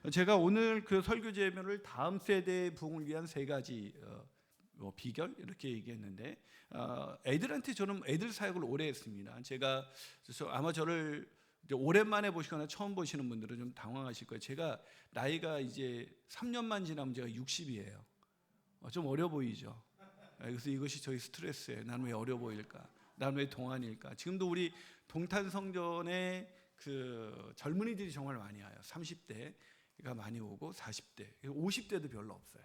제가 오늘 그 설교 제목을 다음 세대의 부흥을 위한 세 가지 비결 이렇게 얘기했는데, 애들한테 저는 애들 사역을 오래 했습니다. 제가 아마 저를 이제 오랜만에 보시거나 처음 보시는 분들은 좀 당황하실 거예요. 제가 나이가 이제 3년만 지나면 제가 60이에요. 좀 어려 보이죠. 그래서 이것이 저희 스트레스예요. 나는 왜 어려 보일까? 나는 왜 동안일까? 지금도 우리 동탄 성전에 그 젊은이들이 정말 많이 와요. 30대가 많이 오고 40대, 50대도 별로 없어요.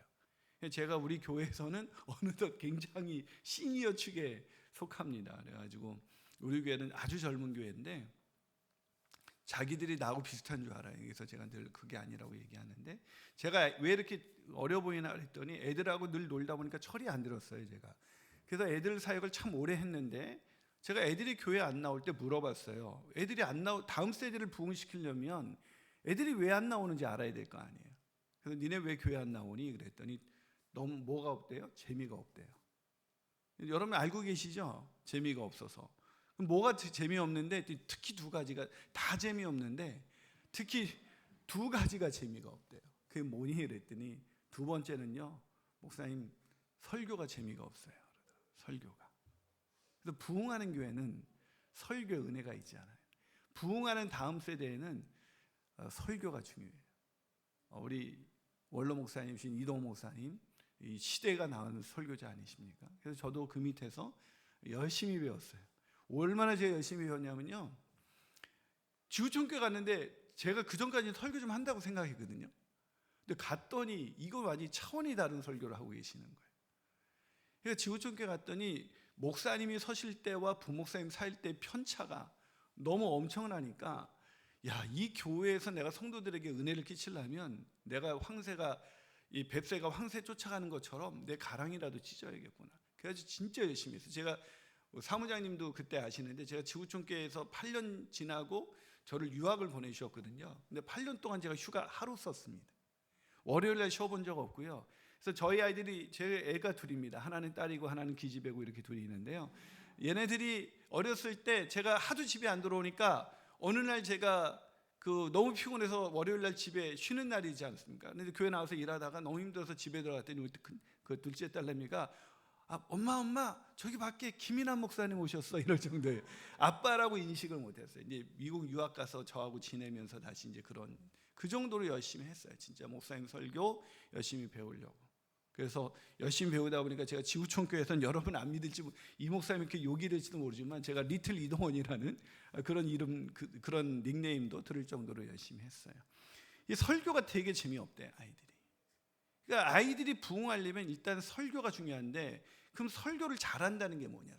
제가 우리 교회에서는 어느덧 굉장히 시니어 축에 속합니다. 그래가지고 우리 교회는 아주 젊은 교회인데 자기들이 나하고 비슷한 줄 알아요. 그래서 제가 늘 그게 아니라고 얘기하는데, 제가 왜 이렇게 어려 보이나 했더니 애들하고 늘 놀다 보니까 철이 안 들었어요, 제가. 그래서 애들 사역을 참 오래 했는데, 제가 애들이 교회 안 나올 때 물어봤어요. 애들이 다음 세대를 부흥시키려면 애들이 왜 안 나오는지 알아야 될 거 아니에요. 그래서 니네 왜 교회 안 나오니? 그랬더니 너무 뭐가 없대요? 재미가 없대요. 여러분 알고 계시죠? 재미가 없어서. 그럼 뭐가 재미없는데, 특히 두 가지가 다 재미없는데 특히 두 가지가 재미가 없대요. 그게 뭐니? 그랬더니 두 번째는요, 목사님 설교가 재미가 없어요. 설교가. 그래서 부흥하는 교회는 설교 은혜가 있지 않아요. 부흥하는 다음 세대에는 설교가 중요해요. 우리 원로 목사님이신 이동 목사님, 이 시대가 나오는 설교자 아니십니까? 그래서 저도 그 밑에서 열심히 배웠어요. 얼마나 제가 열심히 배웠냐면요, 지구촌교회 갔는데 제가 그 전까지 설교 좀 한다고 생각했거든요. 근데 갔더니 이거 완전히 차원이 다른 설교를 하고 계시는 거예요. 그래서 지구촌교회 갔더니 목사님이 서실 때와 부목사님 살 때 편차가 너무 엄청나니까, 야, 이 교회에서 내가 성도들에게 은혜를 끼치려면 내가 이 뱁새가 황새 쫓아가는 것처럼 내 가랑이라도 찢어야겠구나. 그래서 진짜 열심히 했어요. 제가 사무장님도 그때 아시는데, 제가 지구촌교회에서 8년 지나고 저를 유학을 보내주셨거든요. 근데 8년 동안 제가 휴가 하루 썼습니다. 월요일날 쉬어본 적 없고요. 그래서 저희 아이들이, 제 애가 둘입니다. 하나는 딸이고 하나는 기집애고 이렇게 둘이 있는데요. 얘네들이 어렸을 때 제가 하도 집에 안 들어오니까 어느 날 제가 너무 피곤해서 월요일날 집에 쉬는 날이지 않습니까? 근데 교회 나와서 일하다가 너무 힘들어서 집에 들어갔더니 그 둘째 딸내미가 엄마 저기 밖에 김인환 목사님 오셨어, 이럴 정도예요. 아빠라고 인식을 못했어요. 이제 미국 유학 가서 저하고 지내면서 다시 이제 그 정도로 열심히 했어요. 진짜 목사님 설교 열심히 배우려고. 그래서 열심히 배우다 보니까 제가 지구촌교회에서는 여러분 안 믿을지, 이 목사님 이렇게 욕이 될지도 모르지만 제가 리틀 이동원이라는 그런 이름, 그런 닉네임도 들을 정도로 열심히 했어요. 이 설교가 되게 재미없대, 아이들이. 그러니까 아이들이 부흥하려면 일단 설교가 중요한데, 그럼 설교를 잘한다는 게 뭐냐?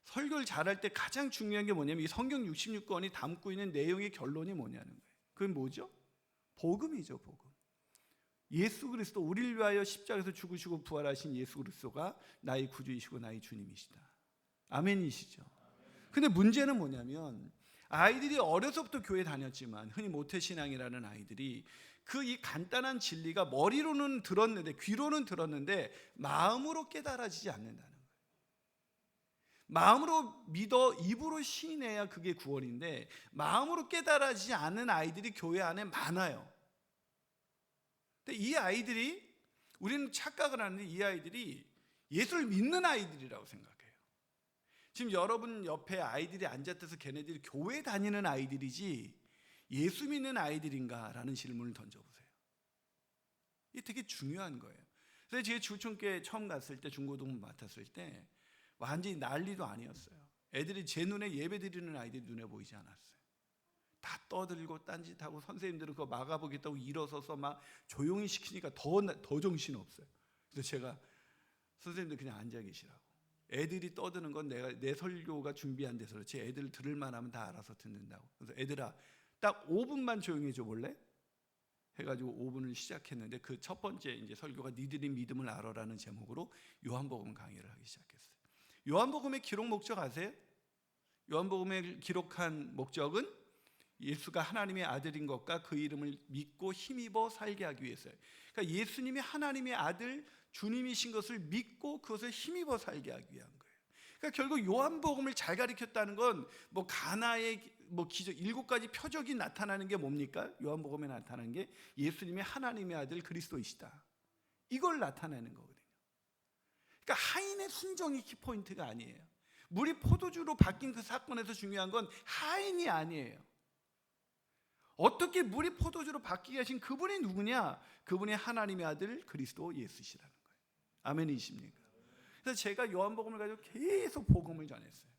설교를 잘할 때 가장 중요한 게 뭐냐면, 이 성경 66권이 담고 있는 내용의 결론이 뭐냐는 거예요. 그건 뭐죠? 복음이죠, 복음. 예수 그리스도, 우리를 위하여 십자가에서 죽으시고 부활하신 예수 그리스도가 나의 구주이시고 나의 주님이시다. 아멘이시죠? 근데 문제는 뭐냐면, 아이들이 어려서부터 교회 다녔지만 흔히 모태신앙이라는 아이들이 이 간단한 진리가 머리로는 들었는데, 귀로는 들었는데 마음으로 깨달아지지 않는다는 거예요. 마음으로 믿어 입으로 시인해야 그게 구원인데, 마음으로 깨달아지지 않는 아이들이 교회 안에 많아요. 근데 이 아이들이, 우리는 착각을 하는데 이 아이들이 예수를 믿는 아이들이라고 생각해요. 지금 여러분 옆에 아이들이 앉았다서 걔네들이 교회 다니는 아이들이지 예수 믿는 아이들인가라는 질문을 던져보세요. 이게 되게 중요한 거예요. 그래서 제가 지구촌교회 처음 갔을 때, 중고등 맡았을 때 완전히 난리도 아니었어요. 애들이 제 눈에 예배 드리는 아이들이 눈에 보이지 않았어요. 다 떠들고 딴짓하고, 선생님들은 그거 막아보겠다고 일어서서 막 조용히 시키니까 더 정신없어요. 그래서 제가 선생님들 그냥 앉아 계시라고. 애들이 떠드는 건 내 설교가 준비한 데서 그렇지, 애들 들을 만하면 다 알아서 듣는다고. 그래서 애들아, 딱 5분만 조용히 해줘 볼래? 해가지고 5분을 시작했는데, 그 첫 번째 이제 설교가 니들이 믿음을 알아라는 제목으로 요한복음 강의를 하기 시작했어요. 요한복음의 기록 목적 아세요? 요한복음에 기록한 목적은 예수가 하나님의 아들인 것과 그 이름을 믿고 힘입어 살게 하기 위해서요. 그러니까 예수님이 하나님의 아들 주님이신 것을 믿고 그것을 힘입어 살게 하기 위한 거예요. 그러니까 결국 요한복음을 잘 가르쳤다는 건 뭐 가나의 뭐 기적 7가지 표적이 나타나는 게 뭡니까? 요한복음에 나타나는 게 예수님이 하나님의 아들 그리스도이시다. 이걸 나타내는 거거든요. 그러니까 하인의 순종이 키포인트가 아니에요. 물이 포도주로 바뀐 그 사건에서 중요한 건 하인이 아니에요. 어떻게 물이 포도주로 바뀌게 하신 그분이 누구냐? 그분이 하나님의 아들 그리스도 예수시라는 거예요. 아멘이십니까? 그래서 제가 요한복음을 가지고 계속 복음을 전했어요.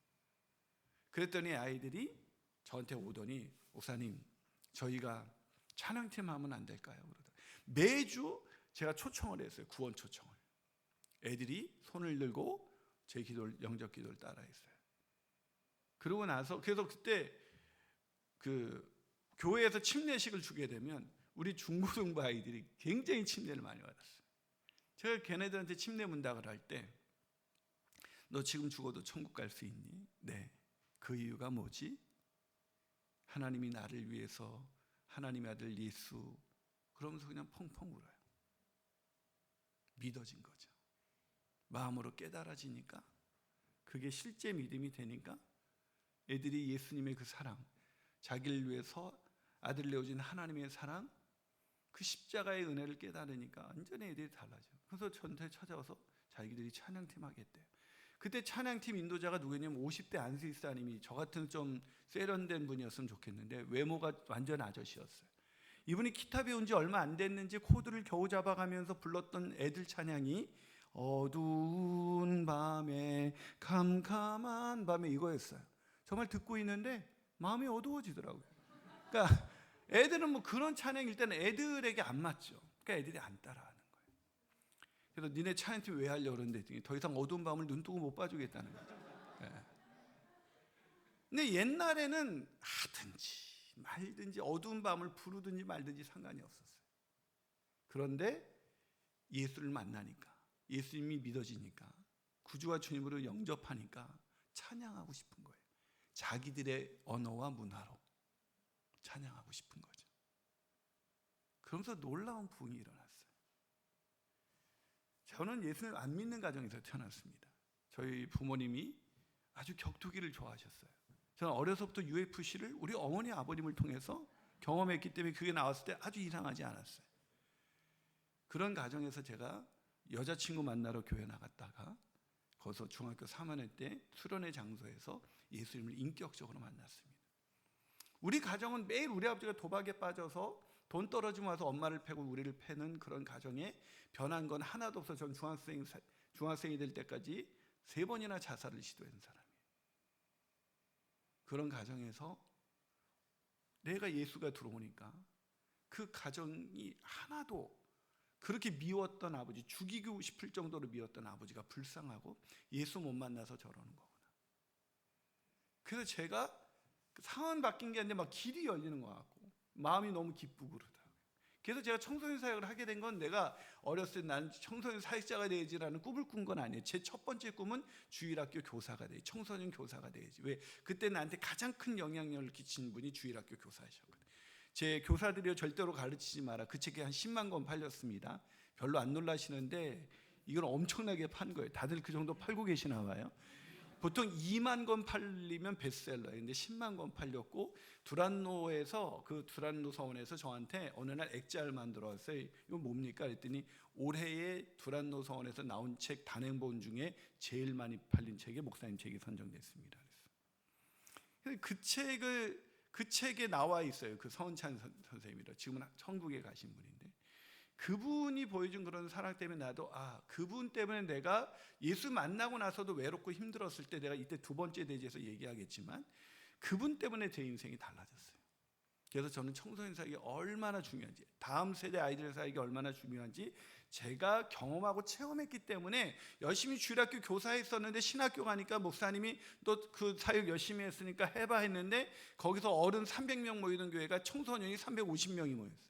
그랬더니 아이들이 저한테 오더니 목사님 저희가 찬양팀 하면 안 될까요? 그러더라고요. 매주 제가 초청을 했어요. 구원 초청을. 애들이 손을 들고 제 기도를, 영접 기도를 따라했어요. 그러고 나서 그래서 그때 그 교회에서 침례식을 주게 되면 우리 중고등부 아이들이 굉장히 침례를 많이 받았어요. 제가 걔네들한테 침례 문답을 할 때 너 지금 죽어도 천국 갈 수 있니? 네. 그 이유가 뭐지? 하나님이 나를 위해서 하나님의 아들 예수, 그러면서 그냥 펑펑 울어요. 믿어진 거죠. 마음으로 깨달아지니까 그게 실제 믿음이 되니까 애들이 예수님의 그 사랑, 자기를 위해서 아들을 내어준 하나님의 사랑, 그 십자가의 은혜를 깨달으니까 완전히 애들이 달라져요. 그래서 저한테 찾아와서 자기들이 찬양팀 하겠대요. 그때 찬양팀 인도자가 누구냐면 50대 안수이사님이 저 같은 좀 세련된 분이었으면 좋겠는데 외모가 완전 아저씨였어요. 이분이 기타 배운 지 얼마 안 됐는지 코드를 겨우 잡아가면서 불렀던 애들 찬양이 어두운 밤에 캄캄한 밤에 이거였어요. 정말 듣고 있는데 마음이 어두워지더라고요. 그러니까 애들은 뭐 그런 찬양일 때는 애들에게 안 맞죠. 그러니까 애들이 안 따라하는 거예요. 그래서 니네 찬양팀 왜 하려고 그러는데 더 이상 어두운 밤을 눈 뜨고 못 봐주겠다는 거죠. 네. 근데 옛날에는 하든지 말든지 어두운 밤을 부르든지 말든지 상관이 없었어요. 그런데 예수를 만나니까, 예수님이 믿어지니까, 구주와 주님으로 영접하니까 찬양하고 싶은 거예요. 자기들의 언어와 문화로 찬양하고 싶은 거죠. 그러면서 놀라운 부흥이 일어났어요. 저는 예수를 안 믿는 가정에서 태어났습니다. 저희 부모님이 아주 격투기를 좋아하셨어요. 저는 어려서부터 UFC를 우리 어머니 아버님을 통해서 경험했기 때문에 그게 나왔을 때 아주 이상하지 않았어요. 그런 가정에서 제가 여자친구 만나러 교회 나갔다가 거기서 중학교 3학년 때 수련회 장소에서 예수님을 인격적으로 만났습니다. 우리 가정은 매일 우리 아버지가 도박에 빠져서 돈 떨어지면 와서 엄마를 패고 우리를 패는 그런 가정에 변한 건 하나도 없어. 전 중학생이 될 때까지 3번이나 자살을 시도한 사람이에요. 그런 가정에서 내가 예수가 들어오니까 그 가정이 하나도 그렇게 미웠던 아버지, 죽이고 싶을 정도로 미웠던 아버지가 불쌍하고 예수 못 만나서 저러는 거구나. 그래서 제가 상황 바뀐 게 아니라 막 길이 열리는 것 같고 마음이 너무 기쁘고 그러더라고요. 그래서 제가 청소년 사역을 하게 된 건 내가 어렸을 때 난 청소년 사역자가 되야지라는 꿈을 꾼 건 아니에요. 제 첫 번째 꿈은 주일학교 교사가 돼야지, 청소년 교사가 돼야지. 왜? 그때 나한테 가장 큰 영향력을 끼친 분이 주일학교 교사이셨거든요. 제 교사들이요 절대로 가르치지 마라. 그 책이 한 10만 권 팔렸습니다. 별로 안 놀라시는데 이건 엄청나게 판 거예요. 다들 그 정도 팔고 계시나 봐요. 보통 2만 권 팔리면 베스트셀러예요. 근데 10만 권 팔렸고 두란노에서 그 두란노 서원에서 저한테 어느 날 액자를 만들어 왔어요. 이거 뭡니까? 그랬더니 올해의 두란노 서원에서 나온 책 단행본 중에 제일 많이 팔린 책이 목사님 책이 선정됐습니다. 그래서 그 책에 나와 있어요. 그 서은찬 선생님이라 지금은 천국에 가신 분인데 그분이 보여준 그런 사랑 때문에 나도 그분 때문에 내가 예수 만나고 나서도 외롭고 힘들었을 때 내가 이때 두 번째 대지에서 얘기하겠지만 그분 때문에 제 인생이 달라졌어요. 그래서 저는 청소년 사역이 얼마나 중요한지, 다음 세대 아이들 사역이 얼마나 중요한지 제가 경험하고 체험했기 때문에 열심히 주일학교 교사했었는데 신학교 가니까 목사님이 또 그 사역 열심히 했으니까 해봐 했는데 거기서 어른 300명 모이던 교회가 청소년이 350명이 모였어요.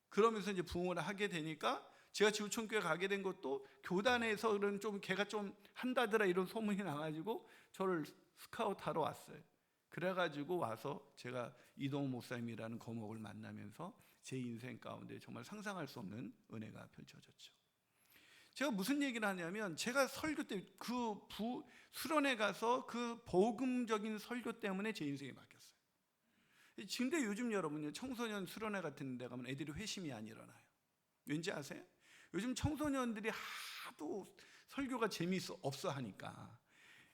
그러면서 이제 부흥을 하게 되니까 제가 지구촌교회 가게 된 것도 교단에서는 좀 걔가 좀 한다더라 이런 소문이 나가지고 저를 스카우트하러 왔어요. 그래가지고 와서 제가 이동호 목사님이라는 거목을 만나면서 제 인생 가운데 정말 상상할 수 없는 은혜가 펼쳐졌죠. 제가 무슨 얘기를 하냐면 제가 설교 때 수련회 가서 그 복음적인 설교 때문에 제 인생이 바뀌었어요. 근데 요즘 여러분요, 청소년 수련회 같은 데 가면 애들이 회심이 안 일어나요. 왠지 아세요? 요즘 청소년들이 하도 설교가 없어 하니까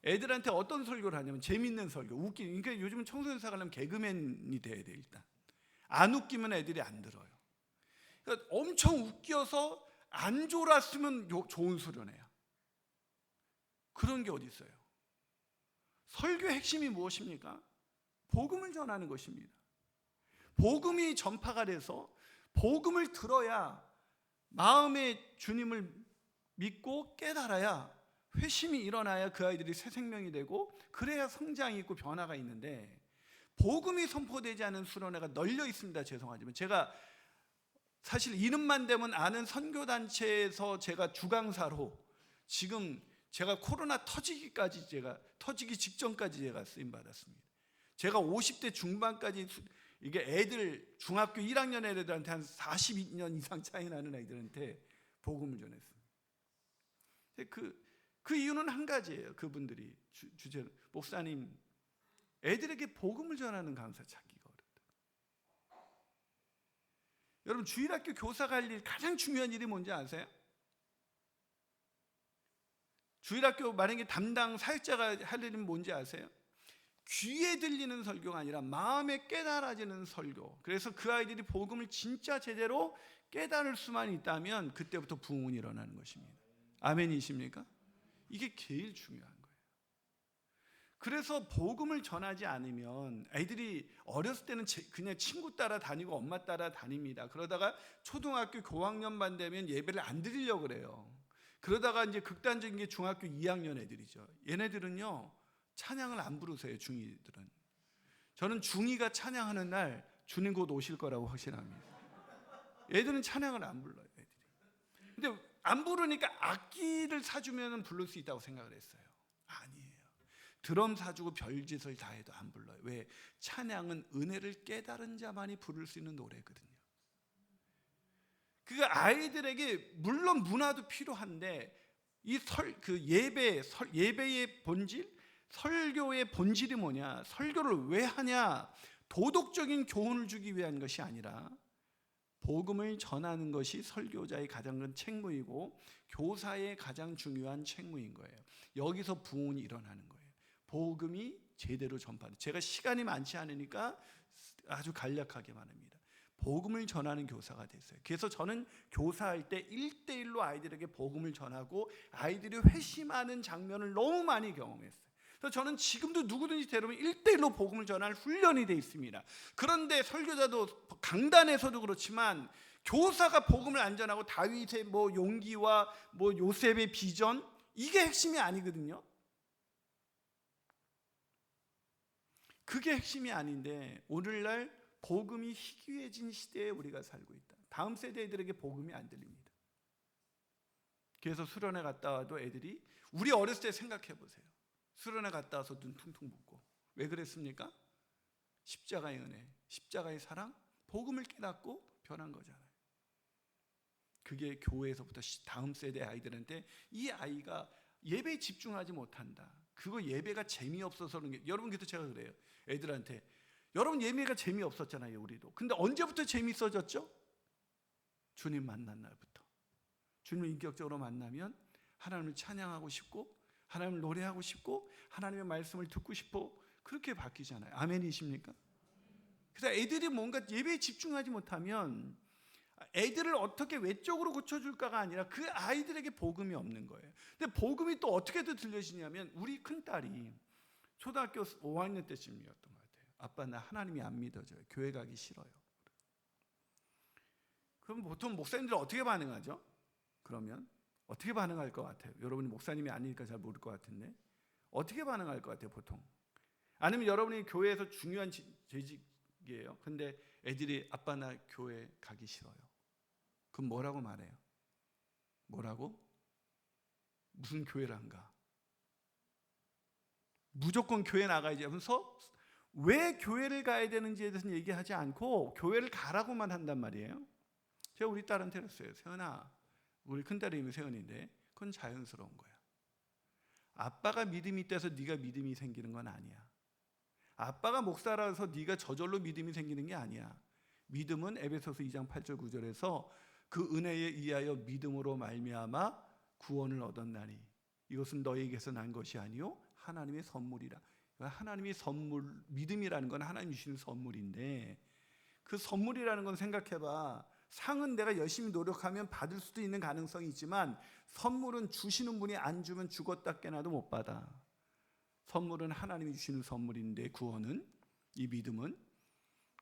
애들한테 어떤 설교를 하냐면 재밌는 설교, 그러니까 요즘은 청소년 사가려면 개그맨이 돼야 돼. 일단 안 웃기면 애들이 안 들어요. 그러니까 엄청 웃겨서 안 졸았으면 좋은 수련회야. 그런 게 어디 있어요? 설교의 핵심이 무엇입니까? 복음을 전하는 것입니다. 복음이 전파가 돼서 복음을 들어야 마음에 주님을 믿고 깨달아야 회심이 일어나야 그 아이들이 새 생명이 되고 그래야 성장이 있고 변화가 있는데 복음이 선포되지 않은 수련회가 널려 있습니다. 죄송하지만 제가 사실 이름만 되면 아는 선교단체에서 제가 주강사로 지금 제가 코로나 터지기 직전까지 제가 쓰임 받았습니다. 제가 50대 중반까지 이게 애들 중학교 1학년 애들한테 한 42년 이상 차이 나는 애들한테 복음을 전했습니다. 그 이유는 한 가지예요. 그분들이 주제는 목사님, 애들에게 복음을 전하는 강사 찾기가 어렵다. 여러분, 주일학교 교사가 할 일 가장 중요한 일이 뭔지 아세요? 주일학교 만약에 담당 사역자가 할 일은 뭔지 아세요? 귀에 들리는 설교가 아니라 마음에 깨달아지는 설교. 그래서 그 아이들이 복음을 진짜 제대로 깨달을 수만 있다면 그때부터 부흥이 일어나는 것입니다. 아멘이십니까? 이게 제일 중요한 거예요. 그래서 복음을 전하지 않으면 애들이 어렸을 때는 그냥 친구 따라 다니고 엄마 따라 다닙니다. 그러다가 초등학교 고학년반 되면 예배를 안 드리려고 그래요. 그러다가 이제 극단적인 게 중학교 2학년 애들이죠. 얘네들은요, 찬양을 안 부르세요. 중2들은. 저는 중2가 찬양하는 날 주님 곧 오실 거라고 확신합니다. 애들은 찬양을 안 불러요. 애들이. 근데 안 부르니까 악기를 사주면 부를 수 있다고 생각을 했어요. 아니에요. 드럼 사주고 별짓을 다 해도 안 불러요. 왜? 찬양은 은혜를 깨달은 자만이 부를 수 있는 노래거든요. 그 아이들에게 물론 문화도 필요한데 이 예배의 본질, 설교의 본질이 뭐냐? 설교를 왜 하냐? 도덕적인 교훈을 주기 위한 것이 아니라 복음을 전하는 것이 설교자의 가장 큰 책무이고 교사의 가장 중요한 책무인 거예요. 여기서 부흥이 일어나는 거예요. 복음이 제대로 전파돼. 제가 시간이 많지 않으니까 아주 간략하게만 합니다. 복음을 전하는 교사가 됐어요. 그래서 저는 교사할 때 1대1로 아이들에게 복음을 전하고 아이들이 회심하는 장면을 너무 많이 경험했어요. 그래서 저는 지금도 누구든지 데려오면 1대1로 복음을 전할 훈련이 되어 있습니다. 그런데 설교자도 강단에서도 그렇지만 교사가 복음을 안 전하고 다윗의 용기와 요셉의 비전, 이게 핵심이 아니거든요. 그게 핵심이 아닌데 오늘날 복음이 희귀해진 시대에 우리가 살고 있다. 다음 세대들에게 복음이 안 들립니다. 그래서 수련회 갔다 와도 애들이, 우리 어렸을 때 생각해 보세요. 수련회 갔다 와서 눈 퉁퉁 붓고 왜 그랬습니까? 십자가의 은혜, 십자가의 사랑, 복음을 깨닫고 변한 거잖아요. 그게 교회에서부터 다음 세대 아이들한테, 이 아이가 예배에 집중하지 못한다, 그거 예배가 재미없어서 그런 게, 여러분 그래도 제가 그래요. 애들한테 여러분 예배가 재미없었잖아요. 우리도. 근데 언제부터 재미있어졌죠? 주님 만난 날부터. 주님을 인격적으로 만나면 하나님을 찬양하고 싶고 하나님을 노래하고 싶고 하나님의 말씀을 듣고 싶고 그렇게 바뀌잖아요. 아멘이십니까? 그래서 애들이 뭔가 예배에 집중하지 못하면 애들을 어떻게 외적으로 고쳐줄까가 아니라 그 아이들에게 복음이 없는 거예요. 근데 복음이 또 어떻게 들려지냐면 우리 큰딸이 초등학교 5학년 때쯤이었던 것 같아요. 아빠 나 하나님이 안 믿어져요. 교회 가기 싫어요. 그럼 보통 목사님들은 어떻게 반응하죠? 그러면 어떻게 반응할 것 같아요? 여러분이 목사님이 아니니까 잘 모를 것 같은데 어떻게 반응할 것 같아요 보통? 아니면 여러분이 교회에서 중요한 재직이에요. 근데 애들이 아빠 나 교회 가기 싫어요. 그럼 뭐라고 말해요? 뭐라고? 무슨 교회를 안 가? 무조건 교회 나가야지 하면서 왜 교회를 가야 되는지에 대해서는 얘기하지 않고 교회를 가라고만 한단 말이에요. 제가 우리 딸한테 그랬어요. 세연아, 우리 큰딸 이름이 세은인데 그건 자연스러운 거야. 아빠가 믿음이 있다서 네가 믿음이 생기는 건 아니야. 아빠가 목사라서 네가 저절로 믿음이 생기는 게 아니야. 믿음은 에베소서 2장 8절 9절에서 그 은혜에 의하여 믿음으로 말미암아 구원을 얻었나니 이것은 너희에게서 난 것이 아니요 하나님의 선물이라. 하나님의 선물, 믿음이라는 건 하나님 주시는 선물인데 그 선물이라는 건 생각해봐. 상은 내가 열심히 노력하면 받을 수도 있는 가능성이 있지만 선물은 주시는 분이 안 주면 죽었다 깨나도 못 받아. 선물은 하나님이 주시는 선물인데 구원은, 이 믿음은.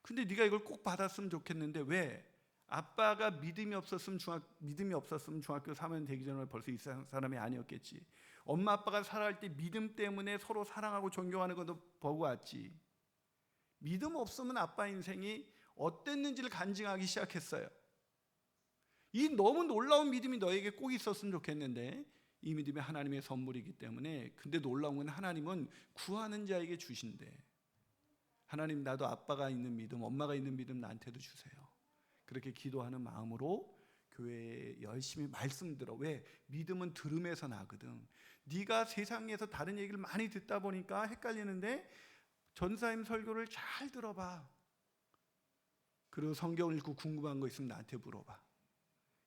근데 네가 이걸 꼭 받았으면 좋겠는데 왜? 아빠가 믿음이 없었으면 중학교 3학년 되기 전에 벌써 이 사람이 아니었겠지. 엄마 아빠가 살아갈 때 믿음 때문에 서로 사랑하고 존경하는 것도 보고 왔지. 믿음 없으면 아빠 인생이 어땠는지를 간증하기 시작했어요. 이 너무 놀라운 믿음이 너에게 꼭 있었으면 좋겠는데 이 믿음이 하나님의 선물이기 때문에. 근데 놀라운 건 하나님은 구하는 자에게 주신대. 하나님, 나도 아빠가 있는 믿음, 엄마가 있는 믿음 나한테도 주세요. 그렇게 기도하는 마음으로 교회에 열심히 말씀 들어. 왜? 믿음은 들음에서 나거든. 네가 세상에서 다른 얘기를 많이 듣다 보니까 헷갈리는데 전사님 설교를 잘 들어봐. 그리고 성경을 읽고 궁금한 거 있으면 나한테 물어봐.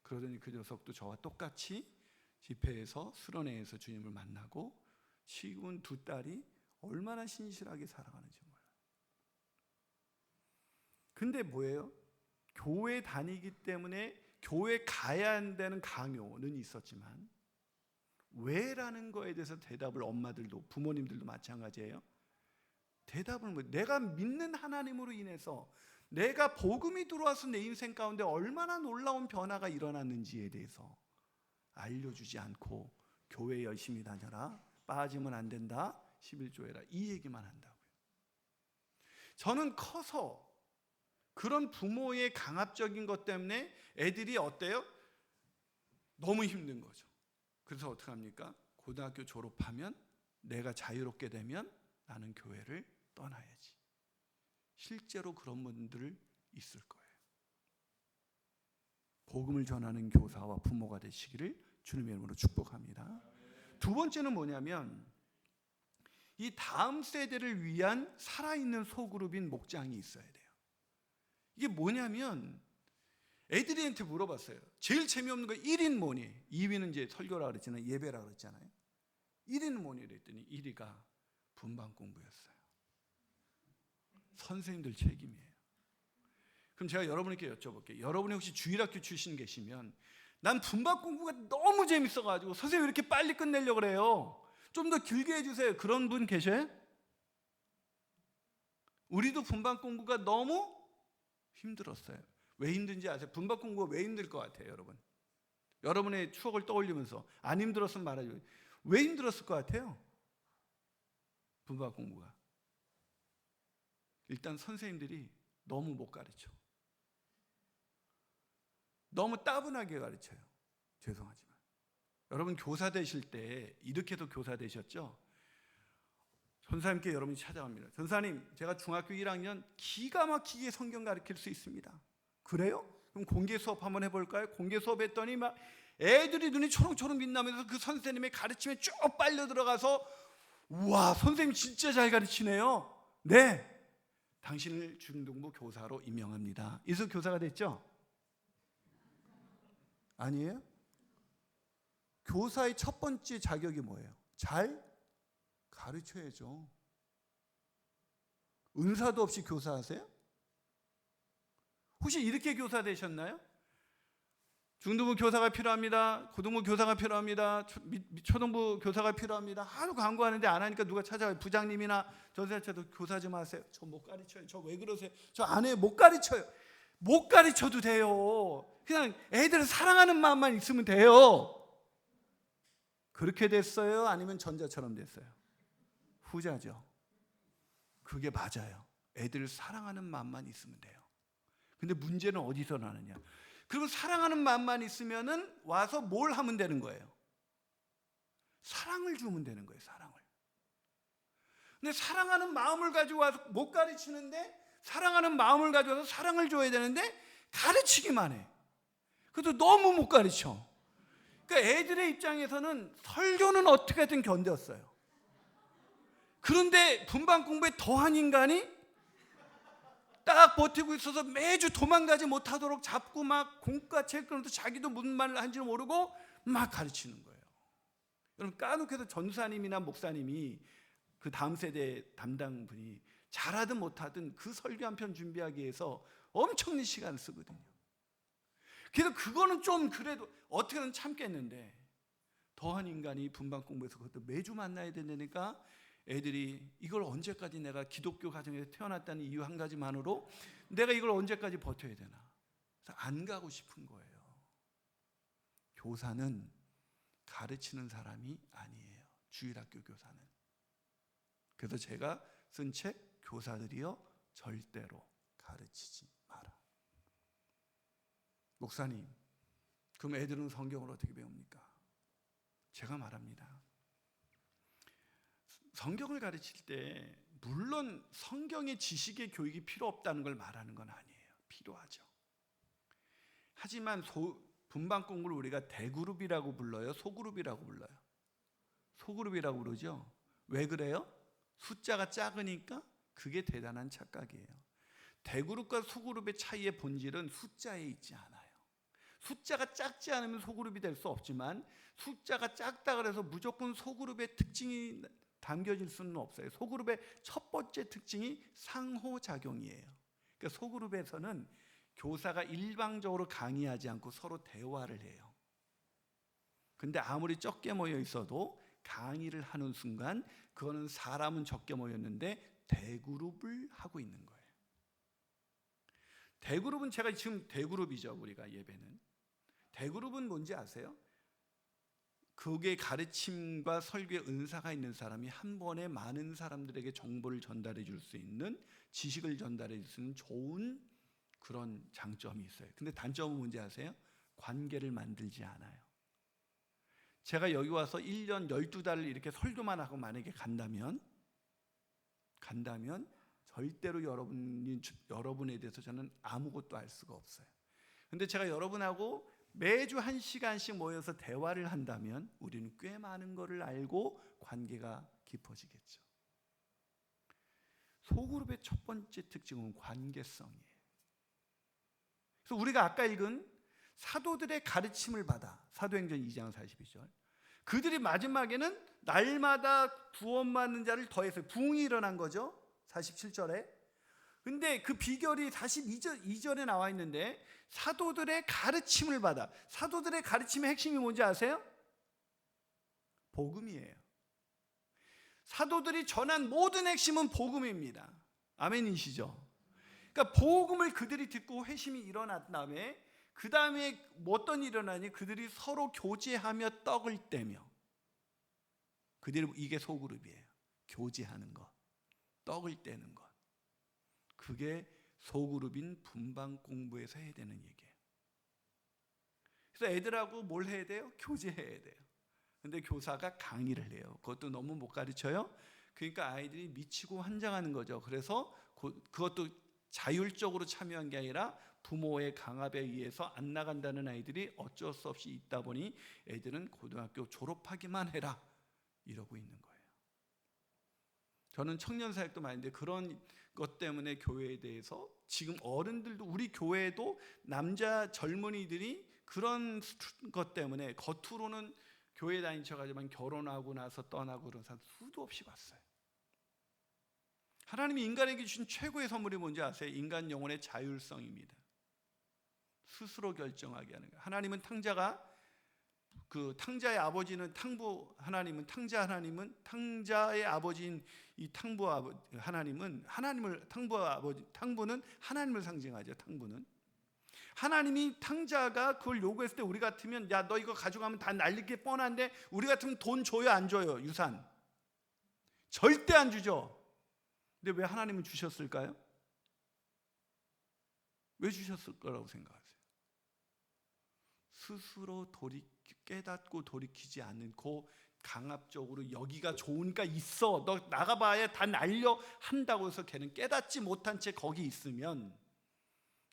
그러더니 그 녀석도 저와 똑같이 집회에서 수련회에서 주님을 만나고 지금은 두 딸이 얼마나 신실하게 살아가는지 몰라요. 근데 뭐예요? 교회 다니기 때문에 교회 가야 한다는 강요는 있었지만 왜라는 거에 대해서 대답을 엄마들도 부모님들도 마찬가지예요. 대답을 뭐, 내가 믿는 하나님으로 인해서 내가 복음이 들어와서 내 인생 가운데 얼마나 놀라운 변화가 일어났는지에 대해서 알려주지 않고 교회 열심히 다녀라, 빠지면 안 된다, 11조 해라, 이 얘기만 한다고요. 저는 커서 그런 부모의 강압적인 것 때문에 애들이 어때요? 너무 힘든 거죠. 그래서 어떻게 합니까? 고등학교 졸업하면 내가 자유롭게 되면 나는 교회를 떠나야지. 실제로 그런 분들 있을 거예요. 복음을 전하는 교사와 부모가 되시기를 주님의 이름으로 축복합니다. 두 번째는 뭐냐면 이 다음 세대를 위한 살아있는 소그룹인 목장이 있어야 돼요. 이게 뭐냐면 애들한테 물어봤어요. 제일 재미없는 거 1인 모니, 2위는 이제 설교라 그랬잖아요. 예배라 그랬잖아요. 1인 모니를 했더니 1위가 분반 공부였어요. 선생님들 책임이에요. 그럼 제가 여러분께 여쭤볼게요. 여러분이 혹시 주일학교 출신 계시면 난 분반 공부가 너무 재밌어가지고 선생님 왜 이렇게 빨리 끝내려고 그래요? 좀 더 길게 해주세요. 그런 분 계셔요? 우리도 분반 공부가 너무 힘들었어요. 왜 힘든지 아세요? 분반 공부가 왜 힘들 것 같아요, 여러분? 여러분의 추억을 떠올리면서 안 힘들었으면 말하죠. 왜 힘들었을 것 같아요? 분반 공부가. 일단 선생님들이 너무 못 가르쳐. 너무 따분하게 가르쳐요. 죄송하지만. 여러분 교사 되실 때 이렇게도 교사 되셨죠? 전사님께 여러분이 찾아갑니다. 전사님, 제가 중학교 1학년 기가 막히게 성경 가르칠 수 있습니다. 그래요? 그럼 공개 수업 한번 해볼까요? 공개 수업 했더니 막 애들이 눈이 초롱초롱 빛나면서 그 선생님의 가르침에 쭉 빨려 들어가서 우와, 선생님 진짜 잘 가르치네요. 네, 당신을 중등부 교사로 임명합니다. 이래서 교사가 됐죠? 아니에요? 교사의 첫 번째 자격이 뭐예요? 잘 가르쳐야죠. 은사도 없이 교사하세요? 혹시 이렇게 교사 되셨나요? 중등부 교사가 필요합니다. 고등부 교사가 필요합니다. 초등부 교사가 필요합니다. 하루 광고하는데 안 하니까 누가 찾아와요. 부장님이나 전사님도 교사 좀 하세요. 저 못 가르쳐요. 저 왜 그러세요? 저 안 해요. 못 가르쳐요. 못 가르쳐도 돼요. 그냥 애들을 사랑하는 마음만 있으면 돼요. 그렇게 됐어요? 아니면 전자처럼 됐어요? 후자죠. 그게 맞아요. 애들을 사랑하는 마음만 있으면 돼요. 근데 문제는 어디서 나느냐? 그리고 사랑하는 마음만 있으면은 와서 뭘 하면 되는 거예요? 사랑을 주면 되는 거예요. 사랑을. 근데 사랑하는 마음을 가지고 와서 못 가르치는데 사랑하는 마음을 가지고 와서 사랑을 줘야 되는데 가르치기만 해. 그래도 너무 못 가르쳐. 그러니까 애들의 입장에서는 설교는 어떻게든 견뎠어요. 그런데 분반 공부에 더한 인간이 딱 버티고 있어서 매주 도망가지 못하도록 잡고 막 공과 책 끊어도 자기도 무슨 말을 한지 모르고 막 가르치는 거예요. 여러분, 까놓고도 전사님이나 목사님이 그 다음 세대 담당 분이 잘하든 못하든 그 설교 한 편 준비하기 위해서 엄청난 시간을 쓰거든요. 그래서 그거는 좀 그래도 어떻게든 참겠는데, 더한 인간이 분반 공부에서 그것도 매주 만나야 된다니까 애들이 이걸 언제까지, 내가 기독교 가정에서 태어났다는 이유 한 가지만으로 내가 이걸 언제까지 버텨야 되나, 그래서 안 가고 싶은 거예요. 교사는 가르치는 사람이 아니에요, 주일학교 교사는. 그래서 제가 쓴 책, 교사들이여 절대로 가르치지 마라. 목사님, 그럼 애들은 성경을 어떻게 배웁니까? 제가 말합니다. 성경을 가르칠 때 물론 성경의 지식의 교육이 필요 없다는 걸 말하는 건 아니에요. 필요하죠. 하지만 분반 공부를 우리가 대그룹이라고 불러요, 소그룹이라고 불러요? 소그룹이라고 그러죠. 왜 그래요? 숫자가 작으니까. 그게 대단한 착각이에요. 대그룹과 소그룹의 차이의 본질은 숫자에 있지 않아요. 숫자가 작지 않으면 소그룹이 될 수 없지만, 숫자가 작다 그래서 무조건 소그룹의 특징이 담겨질 수는 없어요. 소그룹의 첫 번째 특징이 상호작용이에요. 그러니까 소그룹에서는 교사가 일방적으로 강의하지 않고 서로 대화를 해요. 근데 아무리 적게 모여 있어도 강의를 하는 순간 그거는 사람은 적게 모였는데 대그룹을 하고 있는 거예요. 대그룹은, 제가 지금 대그룹이죠, 우리가 예배는. 대그룹은 뭔지 아세요? 그게 가르침과 설교의 은사가 있는 사람이 한 번에 많은 사람들에게 정보를 전달해 줄 수 있는, 지식을 전달해 줄 수 있는 좋은 그런 장점이 있어요. 근데 단점은 뭔지 아세요? 관계를 만들지 않아요. 제가 여기 와서 1년 12달을 이렇게 설교만 하고 만약에 간다면 절대로 여러분에 대해서 저는 아무것도 알 수가 없어요. 근데 제가 여러분하고 매주 1시간씩 모여서 대화를 한다면 우리는 꽤 많은 것을 알고 관계가 깊어지겠죠. 소그룹의 첫 번째 특징은 관계성이에요. 그래서 우리가 아까 읽은 사도들의 가르침을 받아, 사도행전 2장 42절, 그들이 마지막에는 날마다 구원받는 자를 더했어요. 부흥이 일어난 거죠, 47절에. 근데 그 비결이 42절에 나와 있는데, 사도들의 가르침을 받아. 사도들의 가르침의 핵심이 뭔지 아세요? 복음이에요. 사도들이 전한 모든 핵심은 복음입니다. 아멘이시죠? 그러니까 복음을 그들이 듣고 회심이 일어난 다음에, 그 다음에 어떤 일이 일어나니, 그들이 서로 교제하며 떡을 떼며. 이게 소그룹이에요. 교제하는 것, 떡을 떼는 것. 그게 소그룹인 분반 공부에서 해야 되는 얘기예요. 그래서 애들하고 뭘 해야 돼요? 교제해야 돼요. 근데 교사가 강의를 해요. 그것도 너무 못 가르쳐요. 그러니까 아이들이 미치고 환장하는 거죠. 그래서 그것도 자율적으로 참여한 게 아니라 부모의 강압에 의해서 안 나간다는 아이들이 어쩔 수 없이 있다 보니 애들은 고등학교 졸업하기만 해라 이러고 있는 거예요. 저는 청년 사역도 많이 했는데 그런 것 때문에 교회에 대해서, 지금 어른들도, 우리 교회에도 남자 젊은이들이 그런 것 때문에 겉으로는 교회 다닌 척하지만 결혼하고 나서 떠나고 그런 사람 수도 없이 봤어요. 하나님이 인간에게 주신 최고의 선물이 뭔지 아세요? 인간 영혼의 자율성입니다. 스스로 결정하게 하는 거예요. 하나님은 탕자의 아버지는 하나님은 탕자의 아버지인 이 하나님은 탕부는 하나님을 상징하죠. 탕부는 하나님이, 탕자가 그걸 요구했을 때 우리 같으면, 야, 너 이거 가져가면 다 날릴 게 뻔한데, 우리 같으면 돈 줘요, 안 줘요? 유산 절대 안 주죠. 근데 왜 하나님은 주셨을까요? 왜 주셨을 거라고 생각하세요? 스스로 깨닫고 돌이키지 않고 강압적으로 여기가 좋으니까 있어, 너 나가봐야 다 날려 한다고 해서 걔는 깨닫지 못한 채 거기 있으면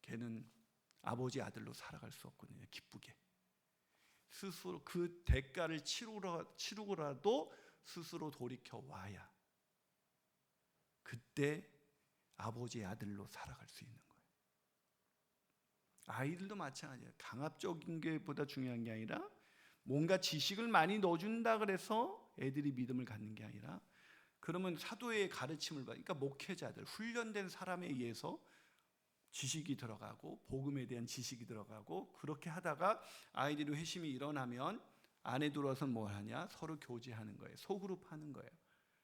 걔는 아버지 아들로 살아갈 수 없거든요. 기쁘게. 스스로 그 대가를 치르고라도 스스로 돌이켜 와야 그때 아버지의 아들로 살아갈 수 있는 거예요. 아이들도 마찬가지예요. 강압적인 게 보다 중요한 게 아니라 뭔가 지식을 많이 넣어준다 그래서 애들이 믿음을 갖는 게 아니라, 그러면 사도의 가르침을 받으니까 목회자들, 훈련된 사람에 의해서 지식이 들어가고 복음에 대한 지식이 들어가고, 그렇게 하다가 아이들이 회심이 일어나면 안에 들어와서 뭘 하냐? 서로 교제하는 거예요. 소그룹 하는 거예요.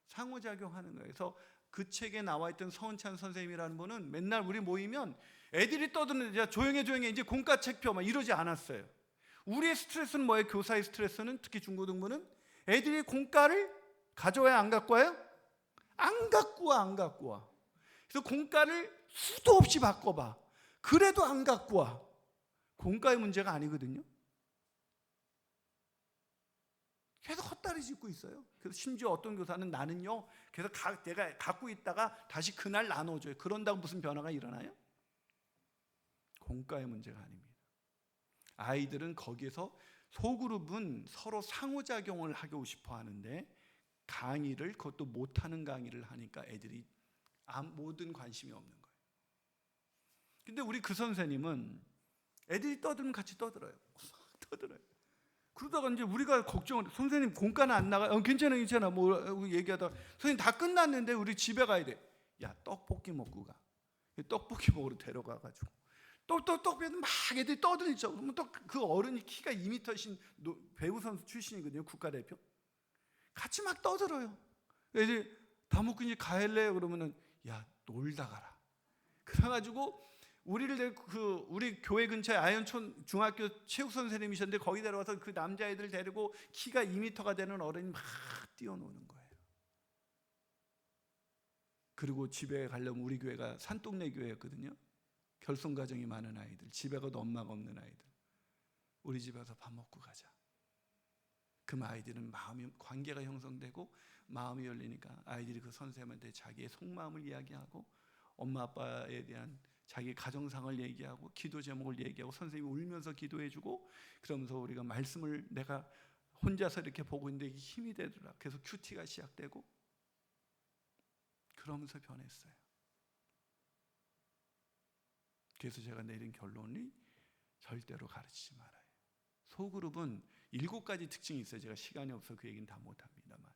상호작용하는 거예요. 그래서 그 책에 나와 있던 서은찬 선생님이라는 분은 맨날 우리 모이면 애들이 떠드는, 야 조용해 이제 공과 책표 막 이러지 않았어요. 우리의 스트레스는 뭐예요? 교사의 스트레스는, 특히 중고등부는 애들이 공과를 가져와야 안 갖고 와요? 안 갖고 와. 그래서 공과를 수도 없이 바꿔봐. 그래도 안 갖고 와. 공과의 문제가 아니거든요. 계속 헛다리 짚고 있어요. 그래서 심지어 어떤 교사는 나는요, 그래서 내가 갖고 있다가 다시 그날 나눠줘요. 그런다고 무슨 변화가 일어나요? 공과의 문제가 아닙니다. 아이들은 거기에서, 소그룹은 서로 상호작용을 하고 싶어 하는데, 강의를, 그것도 못하는 강의를 하니까 애들이 모든 관심이 없는 거예요. 근데 우리 그 선생님은 애들이 떠들면 같이 떠들어요. 그러다가 이제 우리가 걱정을, 선생님 공과는 안 나가? 괜찮아 뭐 얘기하다가, 선생님 다 끝났는데 우리 집에 가야 돼. 야, 떡볶이 먹고 가. 떡볶이 먹으러 데려가가지고 떡떡떡 막 애들이 떠들죠. 그러면 또 그 어른이 키가 2m신 배우 선수 출신이거든요. 국가대표. 같이 막 떠들어요. 애들이 다 먹고 이제 가야래 그러면은, 야, 놀다 가라. 그래가지고 우리 교회 근처에 아현촌 중학교 체육 선생님이셨는데, 거기 데려와서 그 남자애들 데리고 키가 2m가 되는 어른이 막 뛰어노는 거예요. 그리고 집에 가려면, 우리 교회가 산동네 교회였거든요. 결손 가정이 많은 아이들, 집에 가도 엄마가 없는 아이들, 우리 집에 와서 밥 먹고 가자. 그럼 아이들은 관계가 형성되고 마음이 열리니까 아이들이 그 선생님한테 자기의 속마음을 이야기하고, 엄마 아빠에 대한 자기 가정상을 얘기하고, 기도 제목을 얘기하고, 선생님이 울면서 기도해주고, 그러면서 우리가 말씀을, 내가 혼자서 이렇게 보고 있는데 이게 힘이 되더라. 그래서 큐티가 시작되고, 그러면서 변했어요. 그래서 제가 내린 결론이 절대로 가르치지 말아요. 소그룹은 7가지 특징이 있어요. 제가 시간이 없어서 그 얘기는 다 못합니다만,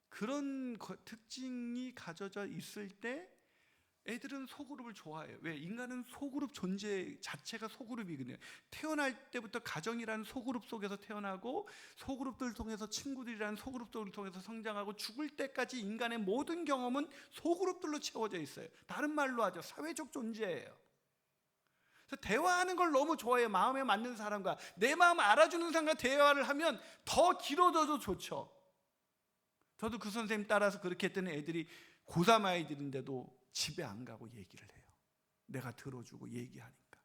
그런 특징이 가져져 있을 때 애들은 소그룹을 좋아해요. 왜? 인간은 소그룹 존재 자체가 소그룹이거든요. 태어날 때부터 가정이라는 소그룹 속에서 태어나고, 소그룹들을 통해서, 친구들이라는 소그룹들을 통해서 성장하고, 죽을 때까지 인간의 모든 경험은 소그룹들로 채워져 있어요. 다른 말로 하죠, 사회적 존재예요. 그래서 대화하는 걸 너무 좋아해요. 마음에 맞는 사람과, 내 마음 알아주는 사람과 대화를 하면 더 길어져도 좋죠. 저도 그 선생님 따라서 그렇게 했더니 애들이 고3 아이들인데도 집에 안 가고 얘기를 해요. 내가 들어주고 얘기하니까.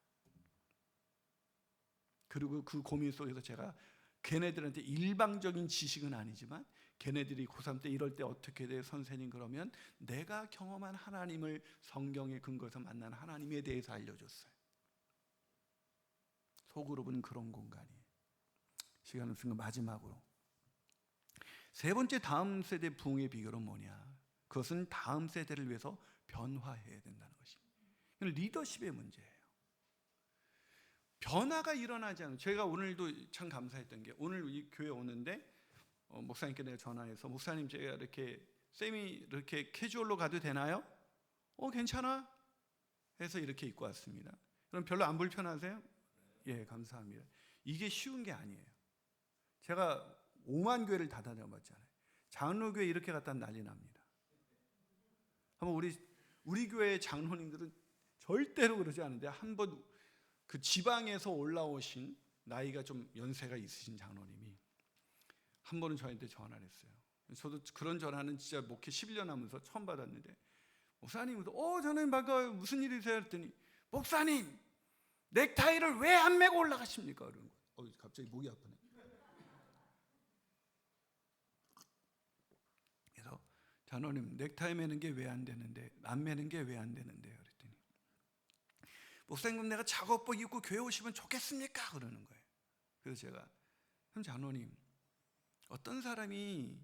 그리고 그 고민 속에서 제가 걔네들한테 일방적인 지식은 아니지만, 걔네들이 고3 때 이럴 때 어떻게 돼 선생님, 그러면 내가 경험한 하나님을, 성경에 근거해서 만난 하나님에 대해서 알려줬어요. 소그룹은 그런 공간이에요. 시간 없으니까 마지막으로, 세 번째 다음 세대 부흥의 비결은 뭐냐? 그것은 다음 세대를 위해서 변화해야 된다는 것입니다. 이건 리더십의 문제예요. 변화가 일어나지 않아요. 제가 오늘도 참 감사했던 게, 오늘 이 교회 오는데 목사님께 내가 전화해서, 목사님 제가 이렇게 쌤이 이렇게 캐주얼로 가도 되나요? 괜찮아 해서 이렇게 입고 왔습니다. 그럼 별로 안 불편하세요? 예, 감사합니다. 이게 쉬운 게 아니에요. 제가 5만 교회를 다 다녀봤잖아요. 장로교회 이렇게 갔다 난리 납니다. 한번 우리 교회 장로님들은 절대로 그러지 않은데, 한번 그 지방에서 올라오신 나이가 좀 연세가 있으신 장로님이 한 번은 저한테 전화를 했어요. 저도 그런 전화는 진짜 목회 11년 하면서 처음 받았는데, 목사님도 장로님 반가워요. 무슨 일이세요? 했더니, 목사님 넥타이를 왜 안 매고 올라가십니까? 그러는 거예요. 갑자기 목이 아프네. 그래서 장로님 넥타이 매는 게 왜 안 되는데, 안 매는 게 왜 안 되는데요? 그랬더니, 목사님 내가 작업복 입고 교회 오시면 좋겠습니까? 그러는 거예요. 그래서 제가 장로님, 어떤 사람이